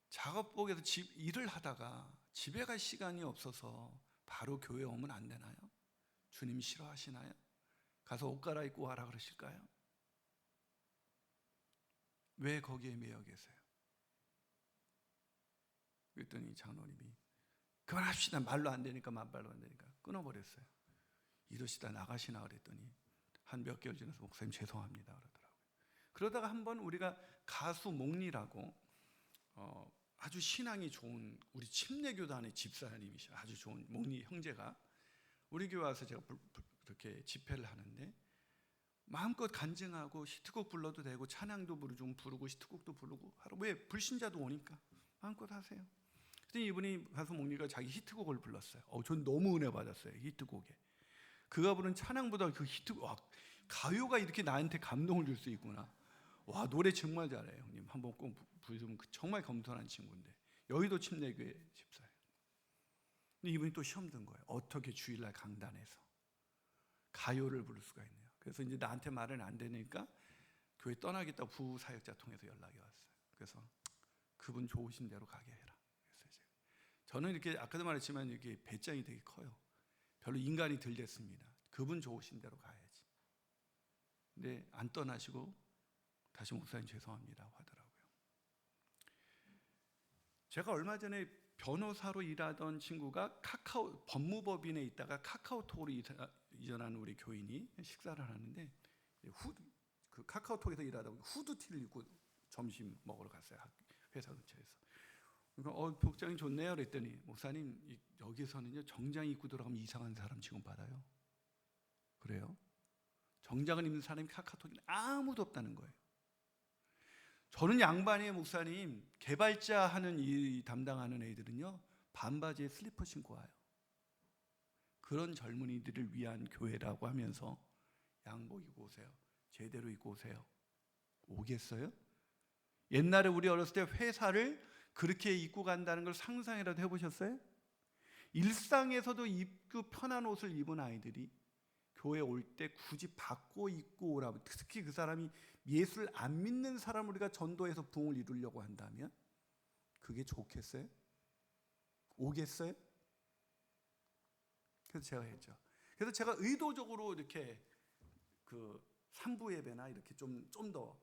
작업복에서 일을 하다가 집에 갈 시간이 없어서 바로 교회 오면 안 되나요? 주님 싫어하시나요? 가서 옷 갈아입고 와라 그러실까요? 왜 거기에 매여 계세요? 그랬더니 장로님이 그만합시다. 말로 안 되니까 끊어버렸어요. 이러시다 나가시나 그랬더니 한 몇 개월 지나서 목사님 죄송합니다 그러더라고요. 그러다가 한번 우리가 가수 목리라고 아주 신앙이 좋은 우리 침례교단의 집사님이셔. 아주 좋은 목리 형제가 우리 교회 와서 제가 이렇게 집회를 하는데 마음껏 간증하고 히트곡 불러도 되고 찬양도 부르고 히트곡도 부르고 하러, 왜? 불신자도 오니까 마음껏 하세요. 그랬더니 이분이 가수 목리가 자기 히트곡을 불렀어요. 전 너무 은혜 받았어요. 히트곡에 그가 부른 찬양보다 그 히트곡, 가요가 이렇게 나한테 감동을 줄 수 있구나. 와, 노래 정말 잘해요 형님. 한번 꼭 부르면 정말 겸손한 친구인데 여의도 침례교회 집사예요. 근데 이분이 또 시험 든 거예요. 어떻게 주일날 강단에서 가요를 부를 수가 있네요. 그래서 이제 나한테 말은 안 되니까 교회 떠나겠다고 부사역자 통해서 연락이 왔어요. 그래서 그분 좋으신 대로 가게 해라. 그래서 저는 이렇게 아까도 말했지만 이렇게 배짱이 되게 커요. 별로 인간이 덜 됐습니다. 그분 좋으신 대로 가야지. 근데 안 떠나시고 다시 목사님 죄송합니다 하더라고요. 제가 얼마 전에 변호사로 일하던 친구가 법무법인에 있다가 카카오톡으로 이전한 우리 교인이 식사를 하는데 그 카카오톡에서 일하다 보니 후드티를 입고 점심 먹으러 갔어요. 회사 근처에서. 그러니까 복장이 좋네요 그랬더니 목사님 여기서는요 정장 입고 들어가면 이상한 사람 취급받아요. 그래요? 정장을 입는 사람이 카카오톡에 아무도 없다는 거예요. 저는 양반이에요 목사님. 개발자 하는 일 담당하는 애들은요 반바지에 슬리퍼 신고 와요. 그런 젊은이들을 위한 교회라고 하면서 양복 입고 오세요. 제대로 입고 오세요. 오겠어요? 옛날에 우리 어렸을 때 회사를 그렇게 입고 간다는 걸 상상이라도 해보셨어요? 일상에서도 입고 편한 옷을 입은 아이들이 교회 올 때 굳이 바꿔 입고 오라고, 특히 그 사람이 예수를 안 믿는 사람을 우리가 전도해서 부흥을 이루려고 한다면 그게 좋겠어요? 오겠어요? 그래서 제가 했죠. 그래서 제가 의도적으로 이렇게 그 산부 예배나 이렇게 좀 더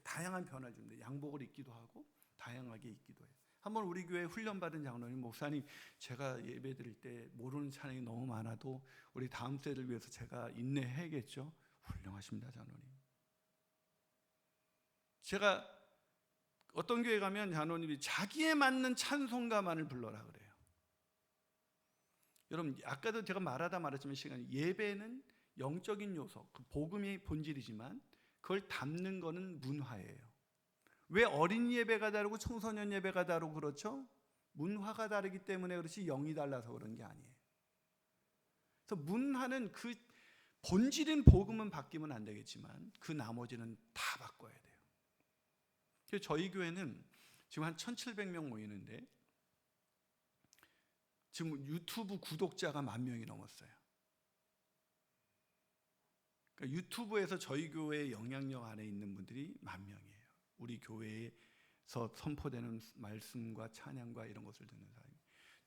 다양한 변화를 주는데 양복을 입기도 하고 다양하게 입기도 해요. 한번 우리 교회 훈련받은 장로님 목사님 제가 예배 드릴 때 모르는 찬양이 너무 많아도 우리 다음 세대를 위해서 제가 인내해야겠죠. 훌륭하십니다 장로님. 제가 어떤 교회 가면 장로님이 자기에 맞는 찬송가만을 불러라 그래요. 여러분 아까도 제가 말했지만 시간이 예배는 영적인 요소, 그 복음이 본질이지만 그걸 담는 거는 문화예요. 왜 어린이 예배가 다르고 청소년 예배가 다르고 그렇죠? 문화가 다르기 때문에 그렇지 영이 달라서 그런 게 아니에요. 그래서 문화는 그 본질인 복음은 바뀌면 안 되겠지만 그 나머지는 다 바꿔야 돼요. 그래서 저희 교회는 지금 한 1,700명 모이는데 지금 유튜브 구독자가 10,000명이 넘었어요. 그러니까 유튜브에서 저희 교회의 영향력 안에 있는 분들이 10,000명이에요. 우리 교회에서 선포되는 말씀과 찬양과 이런 것을 듣는 사람이.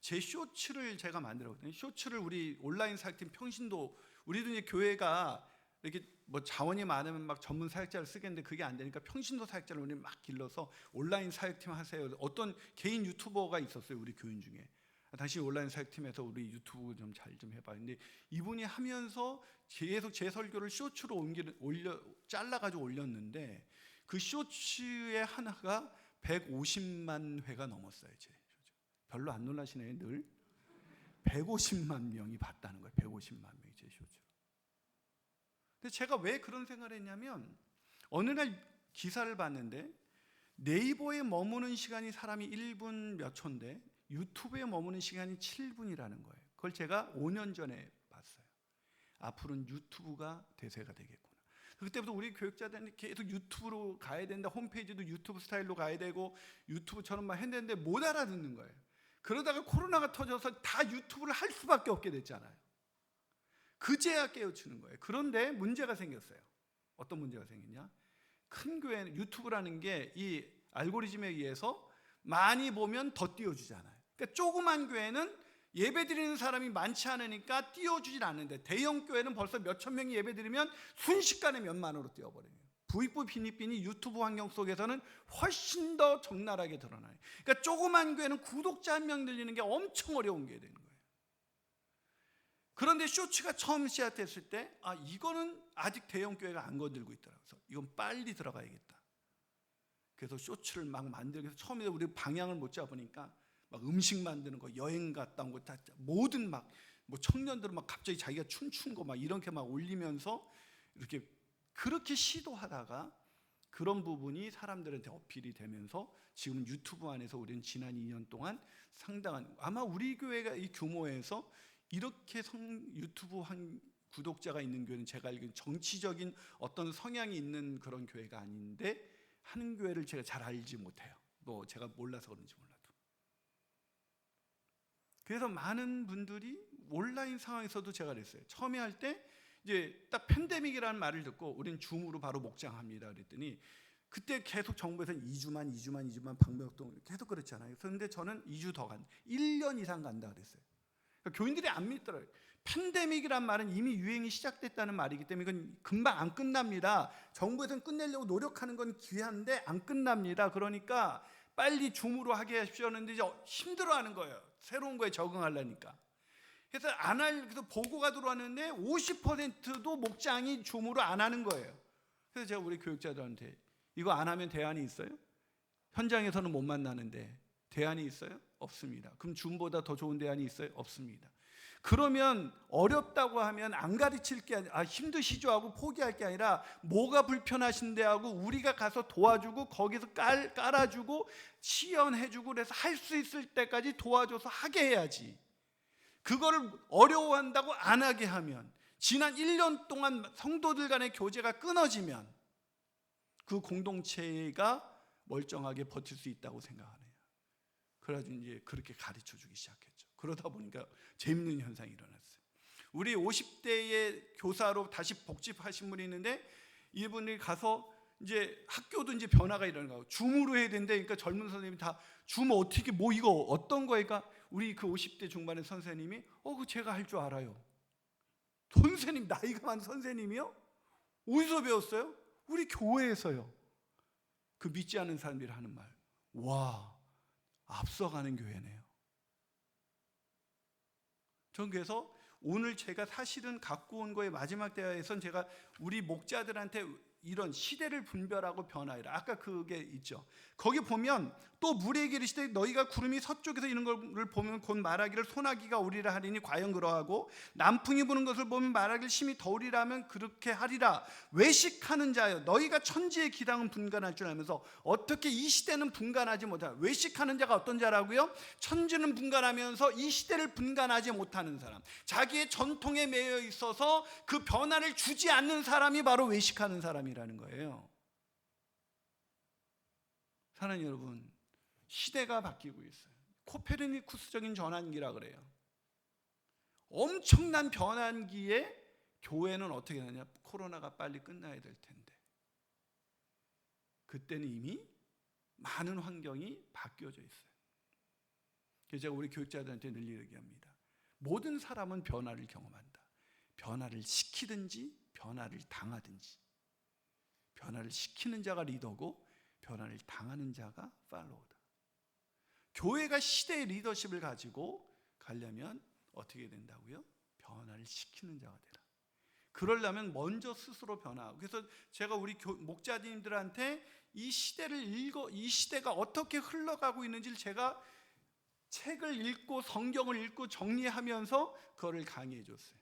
제 쇼츠를 제가 만들었거든요. 쇼츠를 우리 온라인 사역팀 평신도, 우리도 이제 교회가 이렇게 뭐 자원이 많으면 막 전문 사역자를 쓰겠는데 그게 안 되니까 평신도 사역자를 우리 막 길러서 온라인 사역팀 하세요. 어떤 개인 유튜버가 있었어요 우리 교인 중에. 당신 온라인 사역팀에서 우리 유튜브 좀 잘 좀 해봐. 근데 이분이 하면서 계속 제 설교를 쇼츠로 잘라가지고 올렸는데 그 쇼츠의 하나가 150만 회가 넘었어요. 별로 안 놀라시네요. 늘 150만 명이 봤다는 거예요. 150만 명이 제 쇼츠로. 근데 제가 왜 그런 생각을 했냐면 어느 날 기사를 봤는데 네이버에 머무는 시간이 사람이 1분 몇 초인데 유튜브에 머무는 시간이 7분이라는 거예요. 그걸 제가 5년 전에 봤어요. 앞으로는 유튜브가 대세가 되겠구나. 그때부터 우리 교육자들은 계속 유튜브로 가야 된다. 홈페이지도 유튜브 스타일로 가야 되고 유튜브처럼 막 했는데 못 알아듣는 거예요. 그러다가 코로나가 터져서 다 유튜브를 할 수밖에 없게 됐잖아요. 그제야 깨우치는 거예요. 그런데 문제가 생겼어요. 어떤 문제가 생기냐? 큰 교회는 유튜브라는 게 이 알고리즘에 의해서 많이 보면 더 띄워주잖아요. 그러니까 조그만 교회는 예배 드리는 사람이 많지 않으니까 띄워주질 않는데, 대형 교회는 벌써 몇천 명이 예배 드리면 순식간에 몇만으로 띄워버려요. 부익부 빈익빈이 유튜브 환경 속에서는 훨씬 더 적나라하게 드러나요. 그러니까 조그만 교회는 구독자 한 명 늘리는 게 엄청 어려운 게 되는 거예요. 그런데 쇼츠가 처음 시작됐을 때 이거는 아직 대형 교회가 안 건들고 있더라고요. 그래서 이건 빨리 들어가야겠다. 그래서 쇼츠를 막 만들기 위해서 처음에 우리 방향을 못 잡으니까 막 음식 만드는 거, 여행 갔다 온 거 다 모든 막 뭐 청년들은 막 갑자기 자기가 춤춘 거 막 이렇게 막 올리면서 이렇게 그렇게 시도하다가 그런 부분이 사람들한테 어필이 되면서 지금 유튜브 안에서 우리는 지난 2년 동안 상당한, 아마 우리 교회가 이 규모에서 이렇게 유튜브 구독자가 있는 교회는 제가 알기로는 정치적인 어떤 성향이 있는 그런 교회가 아닌데, 하는 교회를 제가 잘 알지 못해요. 뭐 제가 몰라서 그런지 몰라도. 그래서 많은 분들이 온라인 상황에서도 제가 그랬어요. 처음에 할 때 이제 딱 팬데믹이라는 말을 듣고 우린 줌으로 바로 목장합니다 그랬더니, 그때 계속 정부에서는 2주만 방명동 계속 그랬잖아요. 그런데 저는 2주 더 1년 이상 간다 그랬어요. 그러니까 교인들이 안 믿더라고요. 팬데믹이란 말은 이미 유행이 시작됐다는 말이기 때문에 이건 금방 안 끝납니다. 정부에서는 끝내려고 노력하는 건 귀한데 안 끝납니다. 그러니까 빨리 줌으로 하게 하십시오 하는데 이제 힘들어하는 거예요. 새로운 거에 적응하려니까. 그래서 보고가 들어왔는데 50%도 목장이 줌으로 안 하는 거예요. 그래서 제가 우리 교육자들한테 이거 안 하면 대안이 있어요? 현장에서는 못 만나는데 대안이 있어요? 없습니다. 그럼 줌보다 더 좋은 대안이 있어요? 없습니다. 그러면 어렵다고 하면 안 가르칠 게 아니라 힘드시죠 하고 포기할 게 아니라 뭐가 불편하신데 하고 우리가 가서 도와주고 거기서 깔아주고 시연해주고 그래서 할 수 있을 때까지 도와줘서 하게 해야지. 그거를 어려워한다고 안 하게 하면, 지난 1년 동안 성도들 간의 교제가 끊어지면 그 공동체가 멀쩡하게 버틸 수 있다고 생각하네요. 그래가지고 이제 그렇게 가르쳐 주기 시작했죠. 그러다 보니까 재밌는 현상이 일어났어요. 우리 50대의 교사로 다시 복직하신 분이 있는데, 이분이 가서 이제 학교도 이제 변화가 일어나는 거예요. 줌으로 해야 된대. 그러니까 젊은 선생님이 다 줌 어떻게 뭐 이거 어떤 거니까 우리 그 50대 중반의 선생님이 그 제가 할 줄 알아요. 선생님, 나이가 많은 선생님이요? 어디서 배웠어요? 우리 교회에서요. 그 믿지 않는 사람들이 하는 말, 와, 앞서가는 교회네요. 전 그래서 오늘 제가 사실은 갖고 온 거의 마지막 대화에선 제가 우리 목자들한테 이런 시대를 분별하고 변화해라, 아까 그게 있죠. 거기 보면 또 물에게 이르시되 너희가 구름이 서쪽에서 이런 걸 보면 곧 말하기를 소나기가 오리라 하리니 과연 그러하고, 남풍이 부는 것을 보면 말하기를 심히 더우리라 하면 그렇게 하리라. 외식하는 자여 너희가 천지의 기당은 분간할 줄 알면서 어떻게 이 시대는 분간하지 못하냐. 외식하는 자가 어떤 자라고요? 천지는 분간하면서 이 시대를 분간하지 못하는 사람, 자기의 전통에 매여 있어서 그 변화를 주지 않는 사람이 바로 외식하는 사람이라는 거예요. 사랑하는 여러분, 시대가 바뀌고 있어요. 코페르니쿠스적인 전환기라 그래요. 엄청난 변환기에 교회는 어떻게 되냐? 코로나가 빨리 끝나야 될 텐데 그때는 이미 많은 환경이 바뀌어져 있어요. 그래서 제가 우리 교육자들한테 늘 얘기합니다. 모든 사람은 변화를 경험한다. 변화를 시키든지 변화를 당하든지. 변화를 시키는 자가 리더고 변화를 당하는 자가 팔로우다. 교회가 시대의 리더십을 가지고 가려면 어떻게 된다고요? 변화를 시키는 자가 되라. 그러려면 먼저 스스로 변화하고. 그래서 제가 우리 목자님들한테 이 시대가 어떻게 흘러가고 있는지를 제가 책을 읽고 성경을 읽고 정리하면서 그거를 강의해 줬어요.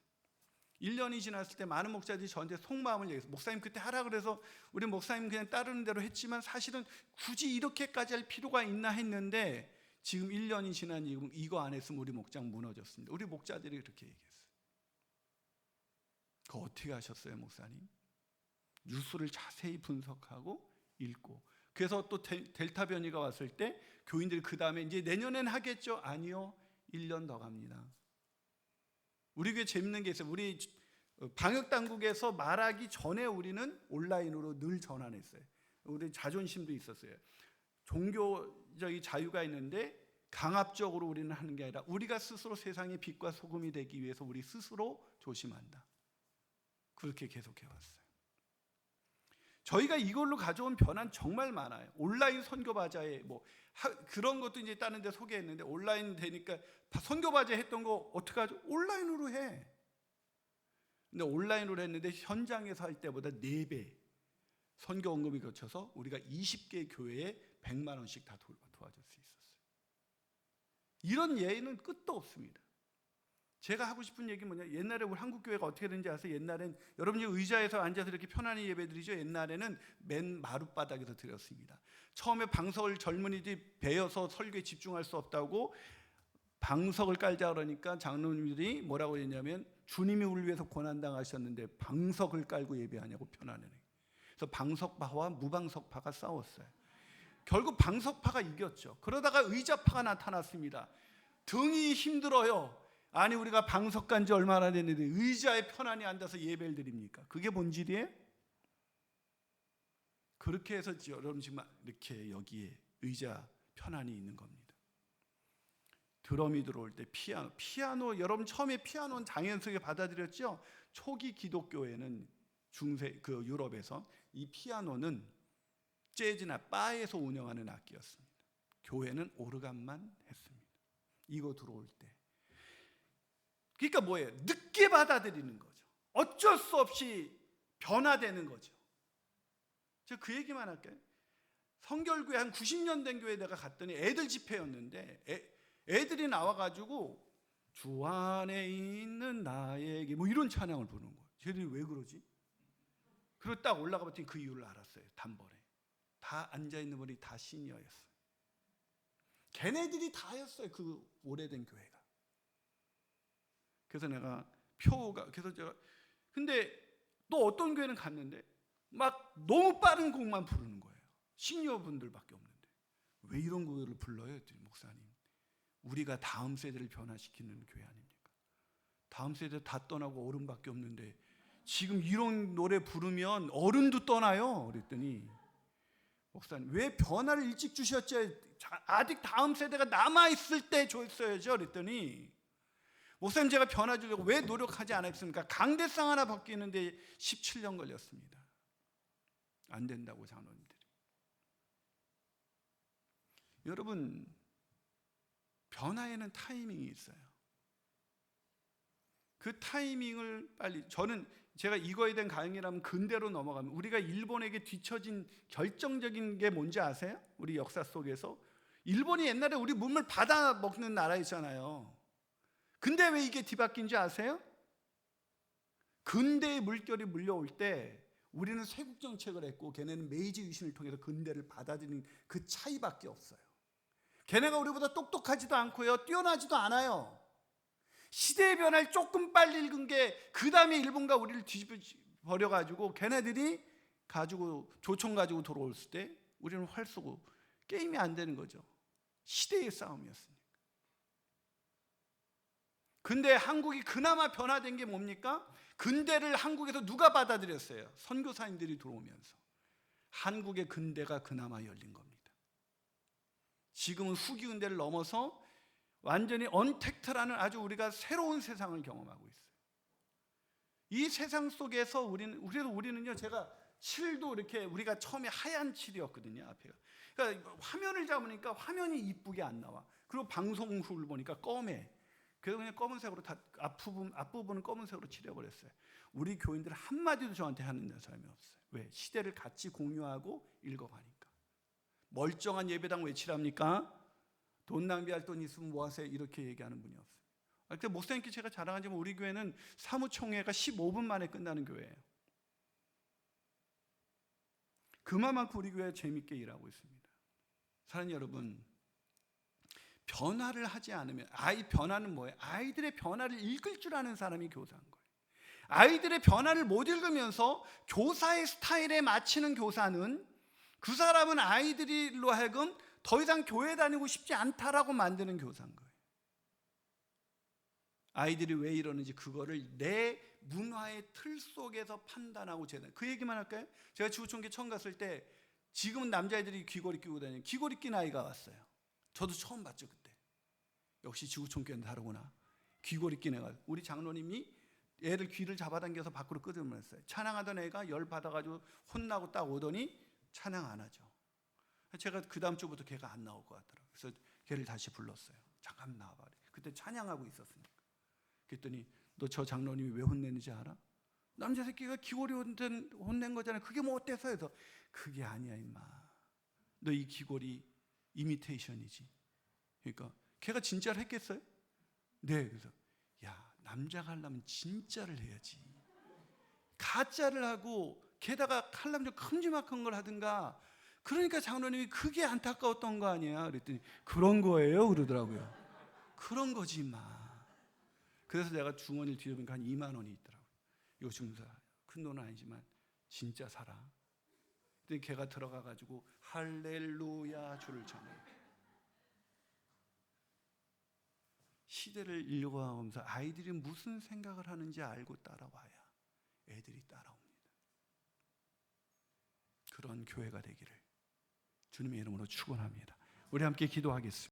1년이 지났을 때 많은 목자들이 저한테 속마음을 얘기했어요. 목사님 그때 하라 그래서 우리 목사님 그냥 따르는 대로 했지만 사실은 굳이 이렇게까지 할 필요가 있나 했는데 지금 1년이 지난 지금 이거 안 했으면 우리 목장 무너졌습니다. 우리 목자들이 그렇게 얘기했어요. 그거 어떻게 하셨어요, 목사님? 뉴스를 자세히 분석하고 읽고. 그래서 또 델타 변이가 왔을 때 교인들이 그 다음에 이제 내년엔 하겠죠? 아니요, 1년 더 갑니다. 우리 교회 재밌는 게 있어요. 우리 방역 당국에서 말하기 전에 우리는 온라인으로 늘 전환했어요. 우리 자존심도 있었어요. 종교적인 자유가 있는데 강압적으로 우리는 하는 게 아니라 우리가 스스로 세상의 빛과 소금이 되기 위해서 우리 스스로 조심한다. 그렇게 계속해 왔어요. 저희가 이걸로 가져온 변화는 정말 많아요. 온라인 선교바자에 그런 것도 이제 다른 데 소개했는데, 온라인 되니까 선교바자 했던 거 어떻게 하죠? 온라인으로 해. 근데 온라인으로 했는데 현장에서 할 때보다 4배 선교 원금이 거쳐서 우리가 20개 교회에 100만 원씩 다 도와줄 수 있었어요. 이런 예는 끝도 없습니다. 제가 하고 싶은 얘기 뭐냐, 옛날에 우리 한국교회가 어떻게 되는지 아세요? 옛날엔 여러분이 의자에서 앉아서 이렇게 편안히 예배드리죠. 옛날에는 맨 마룻바닥에서 드렸습니다. 처음에 방석을 젊은이들이 베어서 설교에 집중할 수 없다고 방석을 깔자 그러니까 장로님들이 뭐라고 했냐면, 주님이 우리 위해서 고난당하셨는데 방석을 깔고 예배하냐고 편안해. 그래서 방석파와 무방석파가 싸웠어요. 결국 방석파가 이겼죠. 그러다가 의자파가 나타났습니다. 등이 힘들어요. 아니, 우리가 방석 간 지 얼마나 됐는데 의자에 편안히 앉아서 예배를 드립니까? 그게 본질이에요? 그렇게 해서 여러분 지금 이렇게 여기에 의자 편안히 있는 겁니다. 드럼이 들어올 때 피아노 여러분 처음에 피아노는 장연석에 받아들였죠? 초기 기독교회는 유럽에서 이 피아노는 재즈나 바에서 운영하는 악기였습니다. 교회는 오르간만 했습니다. 이거 들어올 때. 그러니까 뭐예요? 늦게 받아들이는 거죠. 어쩔 수 없이 변화되는 거죠. 제가 그 얘기만 할게요. 성결교회 한 90년 된 교회 내가 갔더니 애들 집회였는데 애들이 나와가지고 주 안에 있는 나에게 이런 찬양을 부르는 거예요. 쟤들이 왜 그러지? 그리고 딱 올라가 봤더니 그 이유를 알았어요. 단번에. 다 앉아있는 분이 다 시니어였어요. 걔네들이 다였어요. 그 오래된 교회가. 그래서 내가 근데 또 어떤 교회는 갔는데 막 너무 빠른 곡만 부르는 거예요. 시니어분들밖에 없는데 왜 이런 곡을 불러요? 했더니 목사님, 우리가 다음 세대를 변화시키는 교회 아닙니까? 다음 세대 다 떠나고 어른밖에 없는데 지금 이런 노래 부르면 어른도 떠나요. 그랬더니 목사님, 왜 변화를 일찍 주셨지? 아직 다음 세대가 남아있을 때 줬어야죠. 그랬더니 목사님, 제가 변화 주려고 왜 노력하지 않았습니까? 강대상 하나 바뀌는데 17년 걸렸습니다. 안 된다고 장로님들이. 여러분, 변화에는 타이밍이 있어요. 그 타이밍을 빨리, 제가 이거에 대한 강의라면 근대로 넘어가면, 우리가 일본에게 뒤처진 결정적인 게 뭔지 아세요? 우리 역사 속에서 일본이 옛날에 우리 문물 받아 먹는 나라였잖아요. 근데 왜 이게 뒤바뀐지 아세요? 근대의 물결이 물려올 때 우리는 쇄국 정책을 했고 걔네는 메이지 유신을 통해서 근대를 받아들이는 그 차이밖에 없어요. 걔네가 우리보다 똑똑하지도 않고요, 뛰어나지도 않아요. 시대의 변화를 조금 빨리 읽은 게 그 다음에 일본과 우리를 뒤집어버려가지고 걔네들이 조총 가지고 돌아왔을 때 우리는 활 쏘고 게임이 안 되는 거죠. 시대의 싸움이었으니까. 근데 한국이 그나마 변화된 게 뭡니까? 근대를 한국에서 누가 받아들였어요? 선교사님들이 들어오면서 한국의 근대가 그나마 열린 겁니다. 지금은 후기 근대를 넘어서 완전히 언택트라는 아주 우리가 새로운 세상을 경험하고 있어요. 이 세상 속에서 우리는요, 제가 칠도 이렇게 우리가 처음에 하얀 칠이었거든요, 앞에가. 그러니까 화면을 잡으니까 화면이 이쁘게 안 나와. 그리고 방송국을 보니까 검해. 그래서 그냥 검은색으로 다 앞부분은 검은색으로 칠해버렸어요. 우리 교인들 한마디도 저한테 하는 사람이 없어요. 왜? 시대를 같이 공유하고 읽어가니까. 멀쩡한 예배당 왜 칠합니까? 돈 낭비할 돈 있으면 뭐 하세요? 이렇게 얘기하는 분이 없어요. 그때 목사님께 제가 자랑하지만 우리 교회는 사무총회가 15분 만에 끝나는 교회예요. 그만큼 우리 교회가 재밌게 일하고 있습니다. 사랑하는 여러분, 변화를 하지 않으면, 변화는 뭐예요? 아이들의 변화를 읽을 줄 아는 사람이 교사인 거예요. 아이들의 변화를 못 읽으면서 교사의 스타일에 맞추는 교사는, 그 사람은 아이들로 하여금 더 이상 교회 다니고 싶지 않다라고 만드는 교사인 거예요. 아이들이 왜 이러는지 그거를 내 문화의 틀 속에서 판단하고 재단. 그 얘기만 할까요? 제가 지구촌교회 처음 갔을 때 지금은 남자애들이 귀걸이 끼고 다니는 귀걸이 낀 아이가 왔어요. 저도 처음 봤죠 그때. 역시 지구촌교회는 다르구나. 귀걸이 낀 애가. 우리 장로님이 애를 귀를 잡아당겨서 밖으로 끄집어냈어요. 찬양하던 애가 열 받아가지고 혼나고 딱 오더니 찬양 안 하죠. 제가 그 다음 주부터 걔가 안 나올 것 같더라고요. 그래서 걔를 다시 불렀어요. 잠깐 나와봐. 그때 찬양하고 있었으니까. 그랬더니 너 저 장로님이 왜 혼냈는지 알아? 남자 새끼가 귀걸이 혼낸 거잖아요. 그게 뭐 어때서 해서 그게 아니야 임마. 너 이 귀걸이 이미테이션이지. 그러니까 걔가 진짜를 했겠어요? 네. 그래서 야 남자가 하려면 진짜를 해야지. 가짜를 하고 게다가 하려면 좀 큼지막한 걸 하든가. 그러니까 장로님이 그게 안타까웠던 거 아니야. 그랬더니 그런 거예요 그러더라고요. 그런 거지 임마. 그래서 내가 중원을 뒤져보니까 한 2만 원이 있더라고요. 이거 중사 큰 돈은 아니지만 진짜 사라. 근데 걔가 들어가가지고 할렐루야 주를 전해. 시대를 읽어가면서 아이들이 무슨 생각을 하는지 알고 따라와야 애들이 따라옵니다. 그런 교회가 되기를 주님의 이름으로 축원합니다. 우리 함께 기도하겠습니다.